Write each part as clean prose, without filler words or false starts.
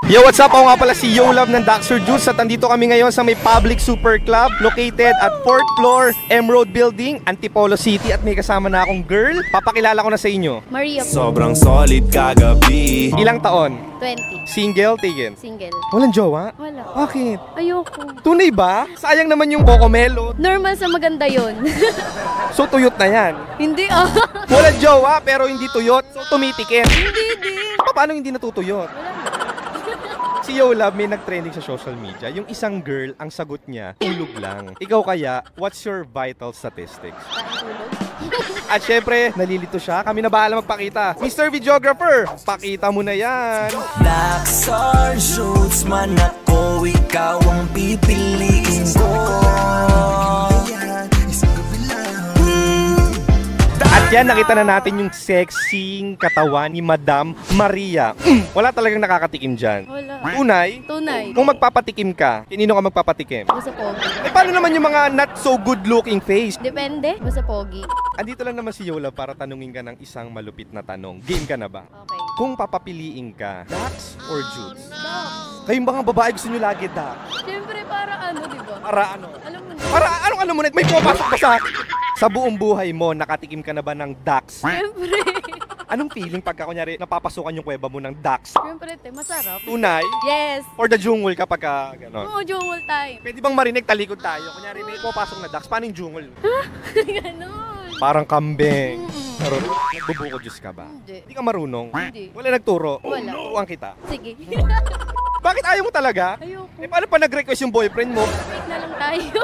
Yo, what's up? Ako nga pala si Yo Love ng Daxer Juice at andito kami ngayon sa may Public Super Club located at 4th floor, Emerald Building, Antipolo City at may kasama na akong girl. Papakilala ko na sa inyo. Maria po. Sobrang solid kagabi. Ilang taon? 20. Single, Tigin? Single. Walang jowa? Wala. Bakit? Ayoko. Tunay ba? Sayang naman yung Cocomelo. Normal sa maganda yon. So tuyot na yan. Hindi ah. Walang jowa pero hindi tuyot. So tumitikim. Hindi din. Paano hindi natutuyot? Si Yo Love may nag-trending sa social media. Yung isang girl, ang sagot niya, tulog lang. Ikaw kaya, what's your vital statistics? At syempre, nalilito siya. Kami na bahala magpakita. Mr. Videographer, pakita mo na yan. Daxer Juice man ako, ikaw ang pipiliin ko. At yan, nakita na natin yung sexing katawan ni Madam Maria. Wala talagang nakakatikim dyan. Wala. Tunay, Tunay. kung magpapatikim ka, kanino ka magpapatikim? Basta pogi. Eh, paano naman yung mga not so good looking face? Depende. Basta pogi. Andito lang naman si Yola para tanungin ka ng isang malupit na tanong. Game ka na ba? Okay. Kung papapiliin ka, Dax or Juice? Dogs. Kayong mga babae gusto nyo lagi Dax. Siyempre para ano, di ba? Para ano? Alam mo na. Para anong alam mo na? May pumapasok ba sa akin? Sa buong buhay mo, nakatikim ka na ba ng Dax? Siyempre. Anong feeling pagka kunyari napapasukan yung kuweba mo ng Dax? Siyempre, te. Masarap. Tunay? Yes. Or the jungle kapag ka gano'n? Oo, jewel time. Pwede bang marinig talikod tayo? Kunyari may pumapasok na Dax, paano yung jungle? Ganon. Parang kambing. Nagbubuko juice ka ba? Hindi. Hindi ka marunong? Hindi. Wala nagturo? Wala. Turuan kita. Sige. Bakit ayaw mo talaga? Ayoko. Eh, paano pa nag-request yung boyfriend mo? Wait na lang tayo.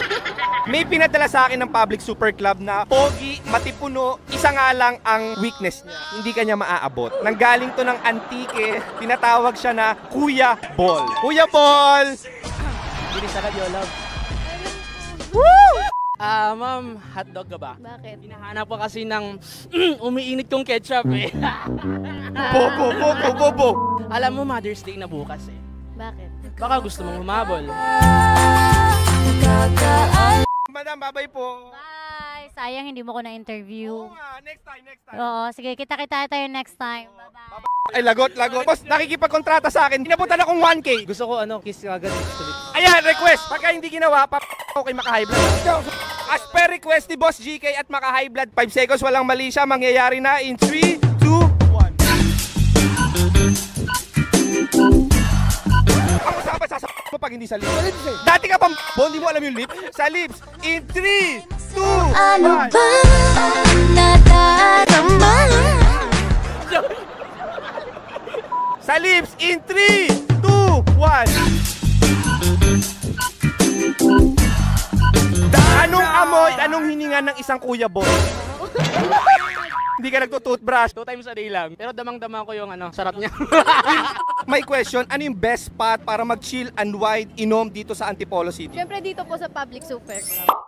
May pinadala sa akin ng Public Super Club na pogi, matipuno, isa nga lang ang weakness niya. Hindi kanya maaabot. Nanggaling to ng Antique, tinatawag siya na Kuya Ball. Kuya Ball! Bilis agad, Yo Love. Ma'am, hotdog ka ba? Bakit? Hinahanap ko kasi ng umiinit kong ketchup eh. Bobo! Alam mo, Mother's Day na bukas eh. Bakit? Baka gusto mong humabol. Madam, babay po. Bye! Sayang hindi mo ko na-interview. Oo nga, next time. Oo, sige, kita-kita tayo next time. Bye-bye! Ay, lagot. Boss, nakikipagkontrata sa akin. Pinapunta na akong 1K. Gusto ko kiss agad. Ayan, request. Pagka hindi ginawa, okay, maka-high blood. As per request ni Boss GK at maka-high blood, 5 seconds, walang mali siya. Mangyayari na in 3, 2, 1. Ang masama sa mo pag hindi sa lips. Dati ka pang hindi mo alam yung lips. Sa lips. In 3, 2, 1. Ano ba nadarama? Sa lips. In 3, 2, 1. Anong amoy, anong hininga ng isang kuya boy? Hindi ka nagtutoothbrush. 2 times a day lang. Pero damang-dama ko yung sarap niya. May question, ano yung best spot para mag-chill, unwind, inom dito sa Antipolo City? Siyempre dito po sa Public Super Club.